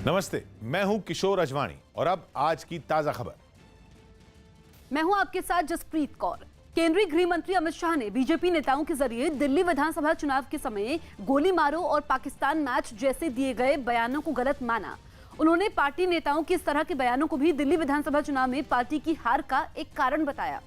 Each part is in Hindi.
नमस्ते, मैं हूं किशोर अजवाणी और अब आज की ताजा खबर। मैं हूं आपके साथ जसप्रीत कौर। केंद्रीय गृह मंत्री अमित शाह ने बीजेपी नेताओं के जरिए दिल्ली विधानसभा चुनाव के समय गोली मारो और पाकिस्तान मैच जैसे दिए गए बयानों को गलत माना। उन्होंने पार्टी नेताओं के इस तरह के बयानों को भी दिल्ली विधानसभा चुनाव में पार्टी की हार का एक कारण बताया।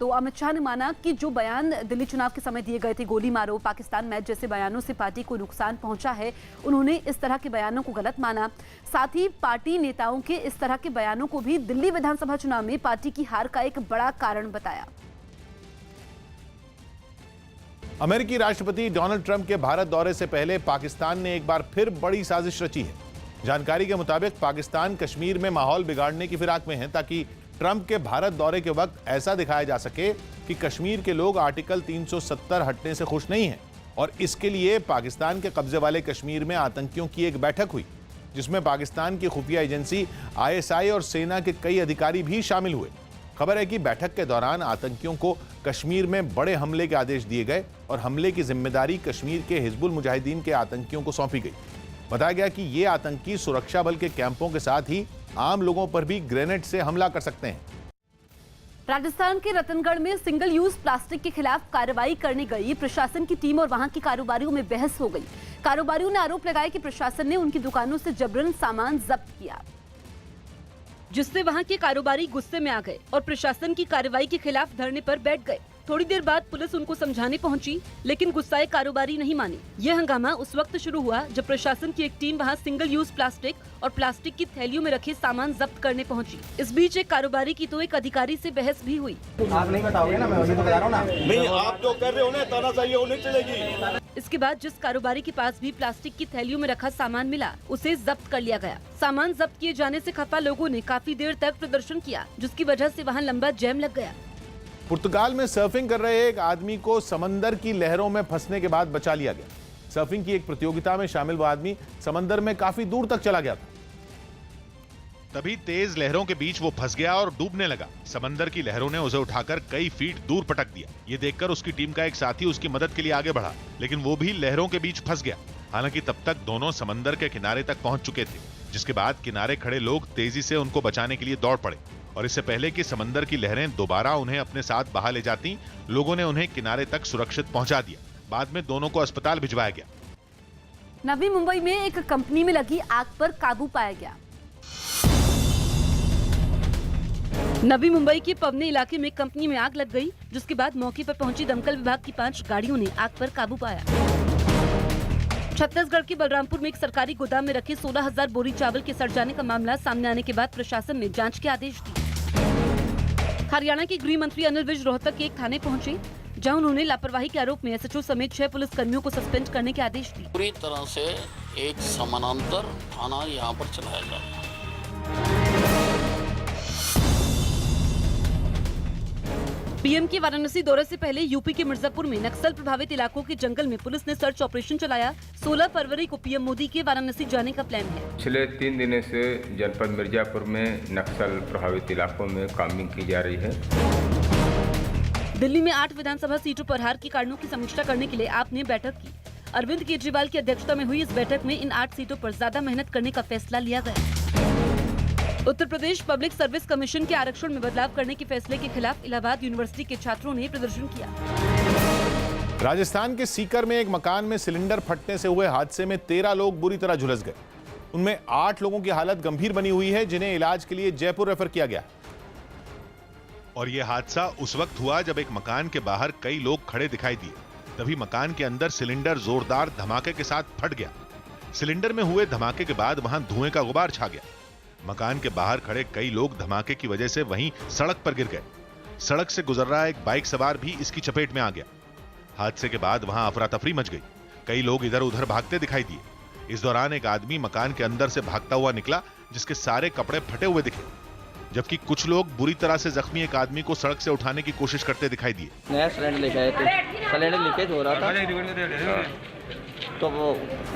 तो अमित शाह ने माना कि जो बयान दिल्ली चुनाव के समय दिए गए थे, गोली मारो पाकिस्तान मैच जैसे बयानों से पार्टी को नुकसान पहुंचा है, उन्होंने इस तरह के बयानों को गलत माना। साथ ही पार्टी नेताओं के इस तरह के बयानों को भी दिल्ली विधानसभा चुनाव में पार्टी की हार का एक बड़ा कारण बताया। अमेरिकी राष्ट्रपति डोनाल्ड ट्रंप के भारत दौरे से पहले पाकिस्तान ने एक बार फिर बड़ी साजिश रची है। जानकारी के मुताबिक पाकिस्तान कश्मीर में माहौल बिगाड़ने की फिराक में है ताकि ट्रंप के भारत दौरे के वक्त ऐसा दिखाया जा सके कि कश्मीर के लोग आर्टिकल 370 हटने से खुश नहीं हैं और इसके लिए पाकिस्तान के कब्जे वाले कश्मीर में आतंकियों की एक बैठक हुई, जिसमें पाकिस्तान की खुफिया एजेंसी ISI और सेना के कई अधिकारी भी शामिल हुए। खबर है कि बैठक के दौरान आतंकियों को कश्मीर में बड़े हमले के आदेश दिए गए और हमले की जिम्मेदारी कश्मीर के हिजबुल मुजाहिदीन के आतंकियों को सौंपी गई। बताया गया कि ये आतंकी सुरक्षा बल के कैंपों के साथ ही आम लोगों पर भी ग्रेनेड से हमला कर सकते हैं। राजस्थान के रतनगढ़ में सिंगल यूज प्लास्टिक के खिलाफ कार्रवाई करने गई प्रशासन की टीम और वहां की कारोबारियों में बहस हो गई। कारोबारियों ने आरोप लगाया कि प्रशासन ने उनकी दुकानों से जबरन सामान जब्त किया, जिससे वहां के कारोबारी गुस्से में आ गए और प्रशासन की कार्रवाई के खिलाफ धरने पर बैठ गए। थोड़ी देर बाद पुलिस उनको समझाने पहुंची, लेकिन गुस्साए कारोबारी नहीं माने। यह हंगामा उस वक्त शुरू हुआ जब प्रशासन की एक टीम वहां सिंगल यूज प्लास्टिक और प्लास्टिक की थैलियों में रखे सामान जब्त करने पहुंची। इस बीच एक कारोबारी की तो एक अधिकारी से बहस भी हुई। आप नहीं बताओगे ना, मैं वही तो बता रहा हूं ना। नहीं, आप जो कर रहे हो ना, तानाशाही होनी चलेगी। इसके बाद जिस कारोबारी के पास भी प्लास्टिक की थैलियों में रखा सामान मिला, उसे जब्त कर लिया गया। सामान जब्त किए जाने से खफा लोगों ने काफी देर तक प्रदर्शन किया, जिसकी वजह से वहां लंबा जैम लग गया। पुर्तगाल में सर्फिंग कर रहे एक आदमी को समंदर की लहरों में फंसने के बाद बचा लिया गया। सर्फिंग की एक प्रतियोगिता में शामिल वो आदमी समंदर में काफी दूर तक चला गया था। तभी तेज लहरों के बीच वो फंस गया और डूबने लगा। समंदर की लहरों ने उसे उठाकर कई फीट दूर पटक दिया। ये देखकर उसकी टीम का एक साथी उसकी मदद के लिए आगे बढ़ा, लेकिन वो भी लहरों के बीच फंस गया। हालांकि तब तक दोनों समंदर के किनारे तक पहुंच चुके थे, जिसके बाद किनारे खड़े लोग तेजी से उनको बचाने के लिए दौड़ पड़े और इससे पहले कि समंदर की लहरें दोबारा उन्हें अपने साथ बहा ले जाती, लोगों ने उन्हें किनारे तक सुरक्षित पहुंचा दिया। बाद में दोनों को अस्पताल भिजवाया गया। नवी मुंबई में एक कंपनी में लगी आग पर काबू पाया गया। नवी मुंबई के पवने इलाके में कंपनी में आग लग गई, जिसके बाद मौके पर पहुंची दमकल विभाग की 5 गाड़ियों ने आग पर काबू पाया। छत्तीसगढ़ के बलरामपुर में एक सरकारी गोदाम में रखे 16,000 बोरी चावल के सड़ जाने का मामला सामने आने के बाद प्रशासन ने जांच के आदेश दिए। हरियाणा के गृह मंत्री अनिल विज रोहतक के एक थाने पहुंचे, जहां उन्होंने लापरवाही के आरोप में SHO समेत 6 पुलिस कर्मियों को सस्पेंड करने के आदेश दिए। पूरी तरह से एक समानांतर थाना यहाँ पर चलाया जा रहा है। पीएम के वाराणसी दौरे से पहले यूपी के मिर्जापुर में नक्सल प्रभावित इलाकों के जंगल में पुलिस ने सर्च ऑपरेशन चलाया। 16 फरवरी को पीएम मोदी के वाराणसी जाने का प्लान है। पिछले 3 दिनों से जनपद मिर्जापुर में नक्सल प्रभावित इलाकों में कामिंग की जा रही है। दिल्ली में 8 विधानसभा सीटों पर हार के कारणों की समीक्षा करने के लिए आप ने बैठक की। अरविंद केजरीवाल की अध्यक्षता में हुई इस बैठक में इन 8 सीटों पर ज्यादा मेहनत करने का फैसला लिया गया। Uttar Pradesh public service commission के आरक्षण में बदलाव करने के फैसले के खिलाफ इलाहाबाद यूनिवर्सिटी के छात्रों ने प्रदर्शन किया। राजस्थान के सीकर में एक मकान में सिलेंडर फटने से हुए हादसे में 13 लोग बुरी तरह झुलस गए। उनमें 8 लोगों की हालत गंभीर बनी हुई है, जिन्हें इलाज के लिए जयपुर रेफर किया गया। और यह हादसा उस वक्त हुआ जब एक मकान के बाहर कई लोग खड़े दिखाई दिए। तभी मकान के अंदर सिलेंडर जोरदार धमाके के साथ फट गया। सिलेंडर में हुए धमाके के बाद वहां धुएं का गुबार छा गया। मकान के बाहर खड़े कई लोग धमाके की वजह से वहीं सड़क पर गिर गए। सड़क से गुजर रहा एक बाइक सवार भी इसकी चपेट में आ गया। हादसे के बाद वहां अफरा तफरी मच गई। कई लोग इधर उधर भागते दिखाई दिए। इस दौरान एक आदमी मकान के अंदर से भागता हुआ निकला, जिसके सारे कपड़े फटे हुए दिखे, जबकि कुछ लोग बुरी तरह से जख्मी एक आदमी को सड़क से उठाने की कोशिश करते दिखाई दिए। नया सिलेंडर लेके आए थे, सिलेंडर लीकेज हो रहा था, तो वो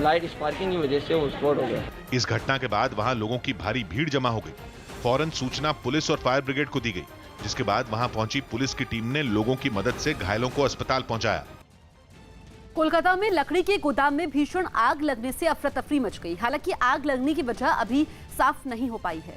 लाइट स्पार्किंग की वजह से वो स्पॉट हो गया। इस घटना के बाद वहां लोगों की भारी भीड़ जमा हो गई। फौरन सूचना पुलिस और फायर ब्रिगेड को दी गई, जिसके बाद वहां पहुंची पुलिस की टीम ने लोगों की मदद से घायलों को अस्पताल पहुंचाया। कोलकाता में लकड़ी के गोदाम में भीषण आग लगने से अफरा तफरी मच गई। हालांकि आग लगने की वजह अभी साफ नहीं हो पाई है,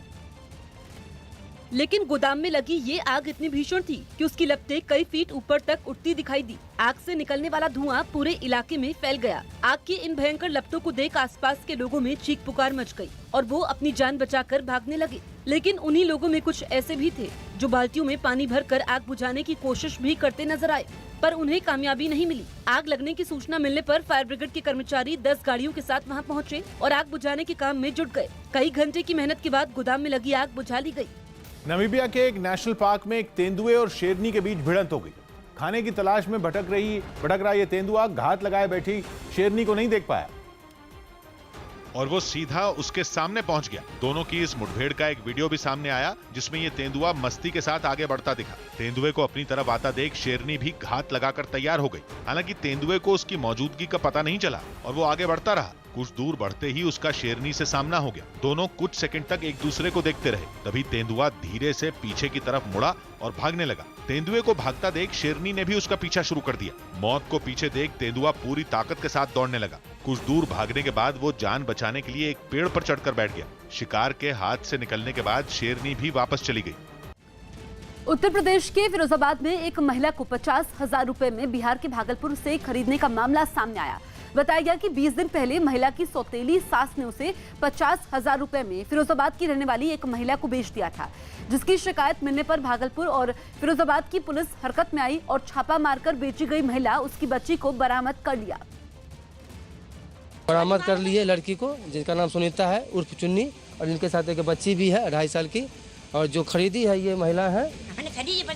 लेकिन गोदाम में लगी ये आग इतनी भीषण थी कि उसकी लपटें कई फीट ऊपर तक उठती दिखाई दी। आग से निकलने वाला धुआं पूरे इलाके में फैल गया। आग की इन भयंकर लपटों को देख आसपास के लोगों में चीख पुकार मच गई और वो अपनी जान बचाकर भागने लगे। लेकिन उन्हीं लोगों में कुछ ऐसे भी थे जो बाल्टियों में पानी भरकर आग बुझाने की कोशिश भी करते नजर आए, पर उन्हें कामयाबी नहीं मिली। आग लगने की सूचना मिलने पर फायर ब्रिगेड के कर्मचारी 10 गाड़ियों के साथ वहां पहुंचे और आग बुझाने के काम में जुट गए। कई घंटे की मेहनत के बाद गोदाम में लगी आग बुझा ली गई। नामीबिया के एक नेशनल पार्क में एक तेंदुए और शेरनी के बीच भिड़ंत हो गई। खाने की तलाश में भटक रहा ये तेंदुआ घात लगाए बैठी शेरनी को नहीं देख पाया और वो सीधा उसके सामने पहुंच गया। दोनों की इस मुठभेड़ का एक वीडियो भी सामने आया जिसमें ये तेंदुआ मस्ती के साथ आगे बढ़ता दिखा। तेंदुए को अपनी तरफ आता देख शेरनी भी घात लगाकर तैयार हो गई। हालांकि तेंदुए को उसकी मौजूदगी का पता नहीं चला और वो आगे बढ़ता रहा। कुछ दूर बढ़ते ही उसका शेरनी से सामना हो गया। दोनों कुछ सेकंड तक एक दूसरे को देखते रहे। तभी तेंदुआ धीरे से पीछे की तरफ मुड़ा और भागने लगा। तेंदुए को भागता देख शेरनी ने भी उसका पीछा शुरू कर दिया। मौत को पीछे देख तेंदुआ पूरी ताकत के साथ दौड़ने लगा। कुछ दूर भागने के बाद वो जान बचाने के लिए एक पेड़ पर चढ़कर बैठ गया। शिकार के हाथ से निकलने के बाद शेरनी भी वापस चली गई। उत्तर प्रदेश के फिरोजाबाद में एक महिला को 50,000 रुपए में बिहार के भागलपुर से खरीदने का मामला सामने आया। बताया गया कि 20 दिन पहले महिला की सौतेली सास ने उसे 50,000 रुपए में फिरोजाबाद की रहने वाली एक महिला को बेच दिया था, जिसकी शिकायत मिलने पर भागलपुर और फिरोजाबाद की पुलिस हरकत में आई और छापा मारकर बेची गई महिला उसकी बच्ची को बरामद कर लिया। बरामद कर लिए लड़की को, जिसका नाम सुनीता है उर्फ चुन्नी, और इनके साथ एक बच्ची भी है 2.5 साल की। और जो खरीदी है ये महिला है।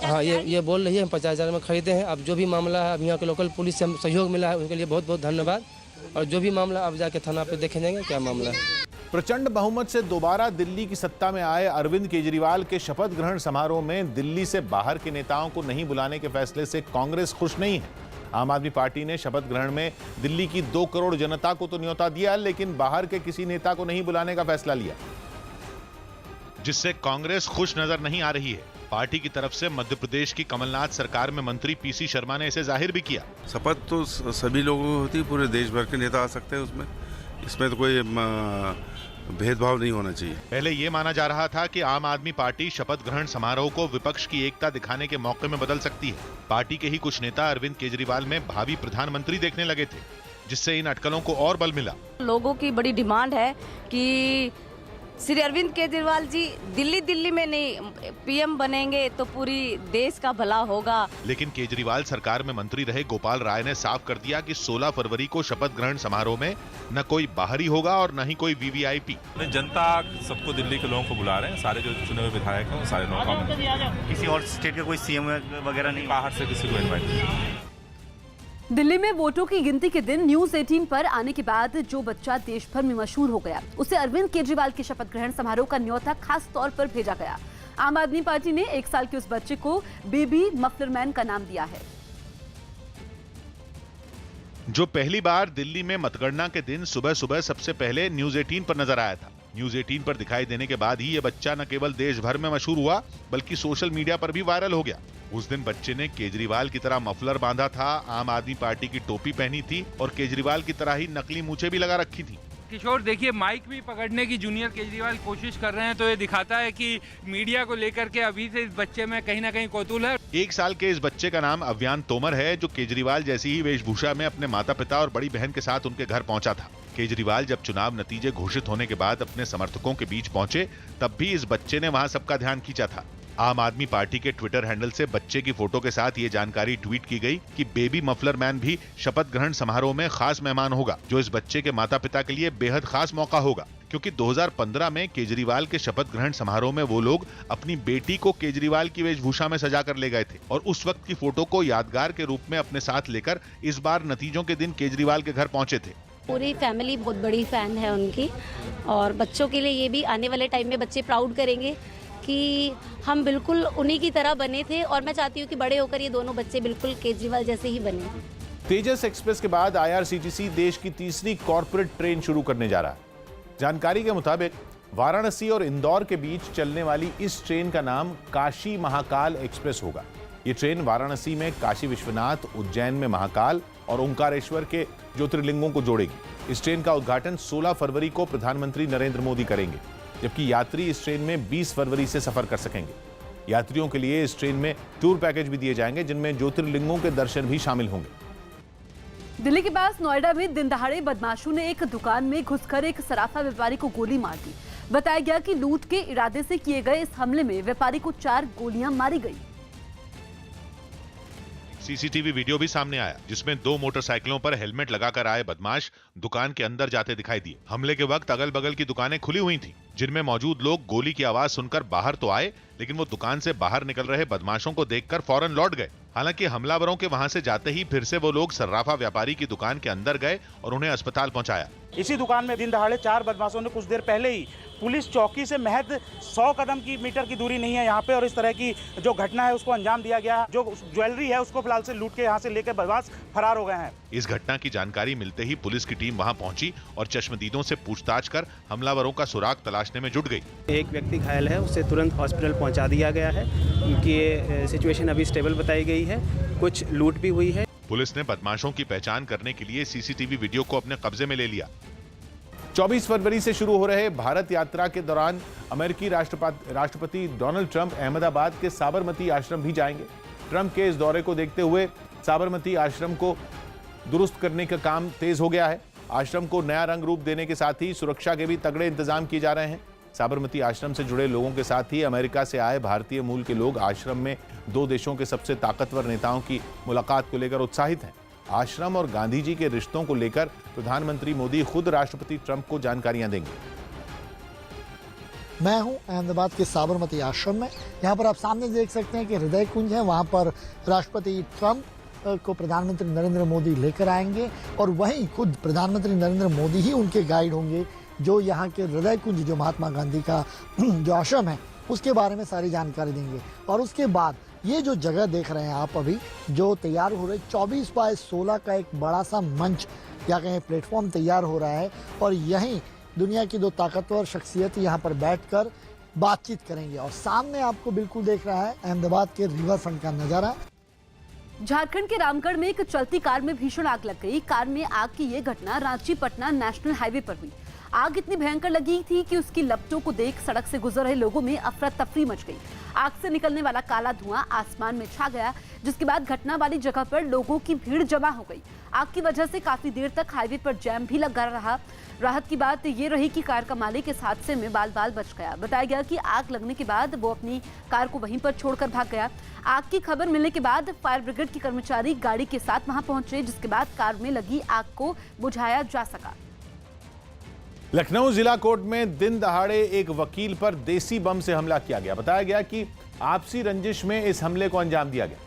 हाँ, ये बोल रही है हम 50,000 में खरीदे हैं। अब जो भी मामला है, अब यहाँ के लोकल पुलिस से हम सहयोग मिला है, उनके लिए बहुत बहुत धन्यवाद। और जो भी मामला अब जाके थाना पे देखे जाएंगे क्या मामला है। प्रचंड बहुमत से दोबारा दिल्ली की सत्ता में आए अरविंद केजरीवाल के शपथ ग्रहण समारोह में दिल्ली से बाहर के नेताओं को नहीं बुलाने के फैसले से कांग्रेस खुश नहीं है। आम आदमी पार्टी ने शपथ ग्रहण में दिल्ली की 2 करोड़ जनता को तो न्योता दिया, लेकिन बाहर के किसी नेता को नहीं बुलाने का फैसला लिया, जिससे कांग्रेस खुश नजर नहीं आ रही है। पार्टी की तरफ से मध्य प्रदेश की कमलनाथ सरकार में मंत्री पीसी शर्मा ने इसे जाहिर भी किया। शपथ तो सभी लोगों को होती है, पूरे देश भर के नेता आ सकते हैं उसमें। इसमें तो कोई भेदभाव नहीं होना चाहिए। पहले ये माना जा रहा था कि आम आदमी पार्टी शपथ ग्रहण समारोह को विपक्ष की एकता दिखाने के मौके में बदल सकती है। पार्टी के ही कुछ नेता अरविंद केजरीवाल में भावी प्रधानमंत्री देखने लगे थे, जिससे इन अटकलों को और बल मिला। लोगों की बड़ी डिमांड है कि श्री अरविंद केजरीवाल जी दिल्ली में नहीं पीएम बनेंगे तो पूरी देश का भला होगा। लेकिन केजरीवाल सरकार में मंत्री रहे गोपाल राय ने साफ कर दिया कि 16 फरवरी को शपथ ग्रहण समारोह में न कोई बाहरी होगा और न ही कोई वीवीआईपी। जनता सबको दिल्ली के लोगों को बुला रहे हैं, सारे जो चुने हुए विधायक हैं सारे लोगों को। किसी और स्टेट का कोई सीएम वगैरह नहीं, बाहर से किसी को इन्वाइट नहीं। दिल्ली में वोटों की गिनती के दिन न्यूज 18 पर आने के बाद जो बच्चा देश भर में मशहूर हो गया, उसे अरविंद केजरीवाल के शपथ ग्रहण समारोह का न्योता खास तौर पर भेजा गया। आम आदमी पार्टी ने 1 साल के उस बच्चे को बेबी मफलरमैन का नाम दिया है, जो पहली बार दिल्ली में मतगणना के दिन सुबह सुबह सबसे पहले न्यूज 18 पर नजर आया था। न्यूज 18 पर दिखाई देने के बाद ही ये बच्चा न केवल देश भर में मशहूर हुआ, बल्कि सोशल मीडिया पर भी वायरल हो गया। उस दिन बच्चे ने केजरीवाल की तरह मफलर बांधा था, आम आदमी पार्टी की टोपी पहनी थी और केजरीवाल की तरह ही नकली मूछें भी लगा रखी थी। किशोर, देखिए माइक भी पकड़ने की जूनियर केजरीवाल कोशिश कर रहे हैं, तो ये दिखाता है कि मीडिया को लेकर के अभी से इस बच्चे में कहीं ना कहीं कौतूहल है। 1 साल के इस बच्चे का नाम अव्यान तोमर है, जो केजरीवाल जैसी ही वेशभूषा में अपने माता पिता और बड़ी बहन के साथ उनके घर पहुंचा था। केजरीवाल जब चुनाव नतीजे घोषित होने के बाद अपने समर्थकों के बीच पहुंचे, तब भी इस बच्चे ने वहां सबका ध्यान खींचा था। आम आदमी पार्टी के ट्विटर हैंडल से बच्चे की फोटो के साथ ये जानकारी ट्वीट की गई कि बेबी मफलर मैन भी शपथ ग्रहण समारोह में खास मेहमान होगा, जो इस बच्चे के माता पिता के लिए बेहद खास मौका होगा, क्योंकि 2015 में केजरीवाल के शपथ ग्रहण समारोह में वो लोग अपनी बेटी को केजरीवाल की वेशभूषा में सजा कर ले गए थे और उस वक्त की फोटो को यादगार के रूप में अपने साथ लेकर इस बार नतीजों के दिन केजरीवाल के घर पहुंचे थे। पूरी फैमिली बहुत बड़ी फैन है उनकी, और बच्चों के लिए ये भी आने वाले टाइम में बच्चे प्राउड करेंगे कि हम बिल्कुल उन्हीं की तरह बने थे, और मैं चाहती हूँ कि बड़े होकर ये दोनों बच्चे बिल्कुल केजरीवाल जैसे ही बने। तेजस एक्सप्रेस के बाद IRCTC देश की तीसरी कॉर्पोरेट ट्रेन शुरू करने जा रहा है। जानकारी के मुताबिक वाराणसी और इंदौर के बीच चलने वाली इस ट्रेन का नाम काशी महाकाल एक्सप्रेस होगा। ये ट्रेन वाराणसी में काशी विश्वनाथ, उज्जैन में महाकाल और ओंकारेश्वर के ज्योतिर्लिंगों को जोड़ेगी। इस ट्रेन का उद्घाटन 16 फरवरी को प्रधानमंत्री नरेंद्र मोदी करेंगे, जबकि यात्री इस ट्रेन में 20 फरवरी से सफर कर सकेंगे। यात्रियों के लिए इस ट्रेन में टूर पैकेज भी दिए जाएंगे, जिनमें ज्योतिर्लिंगों के दर्शन भी शामिल होंगे। दिल्ली के पास नोएडा में दिन दहाड़े बदमाशों ने एक दुकान में घुसकर एक सराफा व्यापारी को गोली मार दी। बताया गया कि लूट के इरादे से किए गए इस हमले में व्यापारी को 4 गोलियां मारी गई। सीसीटीवी वीडियो भी सामने आया, जिसमें 2 मोटरसाइकिलों पर हेलमेट लगाकर आए बदमाश दुकान के अंदर जाते दिखाई दिए। हमले के वक्त अगल बगल की दुकानें खुली हुई थीं, जिनमें मौजूद लोग गोली की आवाज सुनकर बाहर तो आए, लेकिन वो दुकान से बाहर निकल रहे बदमाशों को देखकर फौरन लौट गए। हालांकि हमलावरों के वहां से जाते ही फिर से वो लोग सर्राफा व्यापारी की दुकान के अंदर गए और उन्हें अस्पताल पहुंचाया। इसी दुकान में दिन दहाड़े 4 बदमाशों ने कुछ देर पहले ही पुलिस चौकी से महज 100 कदम की मीटर की दूरी नहीं है यहाँ पे, और इस तरह की जो घटना है उसको अंजाम दिया गया। जो ज्वेलरी है उसको फिलहाल से लूट के यहाँ से लेकर बदमाश फरार हो गए हैं। इस घटना की जानकारी मिलते ही पुलिस की टीम वहां पहुंची और चश्मदीदों से पूछताछ कर हमलावरों का सुराग तलाशने में जुट गई। एक व्यक्ति घायल है, उसे तुरंत हॉस्पिटल पहुंचा दिया गया है। उनकी सिचुएशन अभी स्टेबल बताई गई है। कुछ लूट भी हुई है। पुलिस ने बदमाशों की पहचान करने के लिए सीसीटीवी वीडियो को अपने कब्जे में ले लिया। 24 फरवरी से शुरू हो रहे भारत यात्रा के दौरान अमेरिकी राष्ट्रपति डोनाल्ड ट्रंप अहमदाबाद के साबरमती आश्रम भी जाएंगे। ट्रंप के इस दौरे को देखते हुए साबरमती आश्रम को दुरुस्त करने का काम तेज हो गया है। आश्रम को नया रंग रूप देने के साथ ही सुरक्षा के भी तगड़े इंतजाम किए जा रहे हैं। साबरमती आश्रम से जुड़े लोगों के साथ ही अमेरिका से आए भारतीय मूल के लोग आश्रम में 2 देशों के सबसे ताकतवर नेताओं की मुलाकात को लेकर उत्साहित हैं। आश्रम और गांधी जी के रिश्तों को लेकर प्रधानमंत्री मोदी खुद राष्ट्रपति ट्रंप को जानकारियां देंगे। मैं हूं अहमदाबाद के साबरमती आश्रम में। यहां पर आप सामने देख सकते हैं कि हृदय कुंज है। वहां पर राष्ट्रपति ट्रंप को प्रधानमंत्री नरेंद्र मोदी लेकर आएंगे और वहीं खुद प्रधानमंत्री नरेंद्र मोदी ही उनके गाइड होंगे, जो यहाँ के हृदय कुंज जो महात्मा गांधी का जो आश्रम है उसके बारे में सारी जानकारी देंगे। और उसके बाद ये जो जगह देख रहे हैं आप अभी जो तैयार हो रहे 24x16 का एक बड़ा सा मंच या कहें प्लेटफॉर्म तैयार हो रहा है, और यहीं दुनिया की 2 ताकतवर शख्सियत यहाँ पर बैठकर बातचीत करेंगे। और सामने आपको बिल्कुल देख रहा है अहमदाबाद के रिवर फ्रंट का नजारा। झारखंड के रामगढ़ में एक चलती कार में भीषण आग लग गई। कार में आग की यह घटना रांची पटना नेशनल हाईवे पर हुई। आग इतनी भयंकर लगी थी कि उसकी लपटों को देख सड़क से गुजर रहे लोगों में अफरा तफरी मच गई। आग से निकलने वाला काला धुआं आसमान में छा गया, जिसके बाद घटना वाली जगह पर लोगों की भीड़ जमा हो गई। आग की वजह से काफी देर तक हाईवे पर जैम भी लगा रहा। राहत की बात ये रही कि कार का मालिक इस हादसे में बाल बाल बच गया। बताया गया कि आग लगने के बाद वो अपनी कार को वहीं पर छोड़कर भाग गया। आग की खबर मिलने के बाद फायर ब्रिगेड के कर्मचारी गाड़ी के साथ वहां पहुंचे, जिसके बाद कार में लगी आग को बुझाया जा सका। लखनऊ जिला कोर्ट में दिन दहाड़े एक वकील पर देसी बम से हमला किया गया। बताया गया कि आपसी रंजिश में इस हमले को अंजाम दिया गया,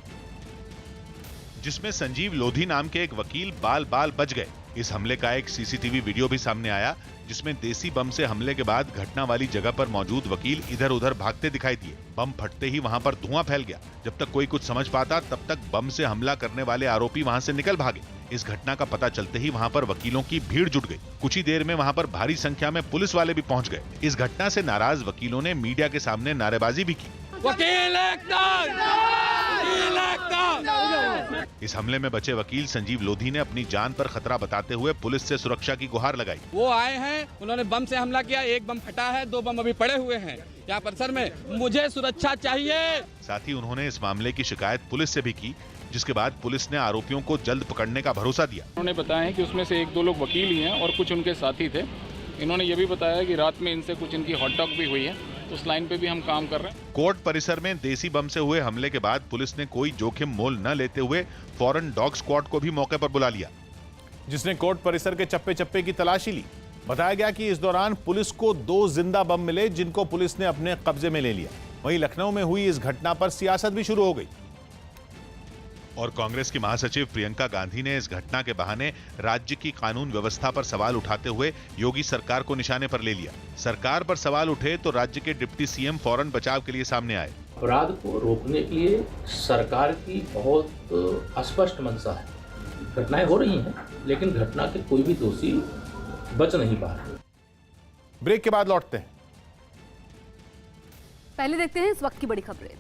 जिसमें संजीव लोधी नाम के एक वकील बाल बाल बच गए। इस हमले का एक सीसीटीवी वीडियो भी सामने आया, जिसमें देसी बम से हमले के बाद घटना वाली जगह पर मौजूद वकील इधर उधर भागते दिखाई दिए। बम फटते ही वहां पर धुआं फैल गया। जब तक कोई कुछ समझ पाता तब तक बम से हमला करने वाले आरोपी वहां से निकल भागे। इस घटना का पता चलते ही वहां पर वकीलों की भीड़ जुट गई। कुछ ही देर में वहां पर भारी संख्या में पुलिस वाले भी पहुंच गए। इस घटना से नाराज वकीलों ने मीडिया के सामने नारेबाजी भी की। वकील इस हमले में बचे वकील संजीव लोधी ने अपनी जान पर खतरा बताते हुए पुलिस से सुरक्षा की गुहार लगाई। वो आए हैं, उन्होंने बम से हमला किया। 1 बम फटा है, 2 बम अभी पड़े हुए हैं यहाँ परिसर में। मुझे सुरक्षा चाहिए। साथ ही उन्होंने इस मामले की शिकायत पुलिस से भी की, जिसके बाद पुलिस ने आरोपियों को जल्द पकड़ने का भरोसा दिया। उन्होंने बताया है कि उसमें से 1-2 लोग वकील ही हैं और कुछ उनके साथी थे। इन्होंने ये भी बताया कि रात में इनसे कुछ इनकी हॉट टॉक भी हुई है। उस लाइन पे भी हम काम कर रहे हैं। कोर्ट परिसर में देसी बम से हुए हमले के बाद पुलिस ने कोई जोखिम मोल न लेते हुए फौरन डॉग स्क्वाड को भी मौके पर बुला लिया, जिसने कोर्ट परिसर के चप्पे चप्पे की तलाशी ली। बताया गया कि इस दौरान पुलिस को 2 जिंदा बम मिले, जिनको पुलिस ने अपने कब्जे में ले लिया। वहीं लखनऊ में हुई इस घटना पर सियासत भी शुरू हो गई और कांग्रेस की महासचिव प्रियंका गांधी ने इस घटना के बहाने राज्य की कानून व्यवस्था पर सवाल उठाते हुए योगी सरकार को निशाने पर ले लिया। सरकार पर सवाल उठे तो राज्य के डिप्टी सीएम फौरन बचाव के लिए सामने आए। अपराध को रोकने के लिए सरकार की बहुत स्पष्ट मंशा है। घटनाएं हो रही हैं, लेकिन घटना के कोई भी दोषी बच नहीं पा रहे। ब्रेक के बाद लौटते हैं। पहले देखते हैं इस वक्त की बड़ी खबरें।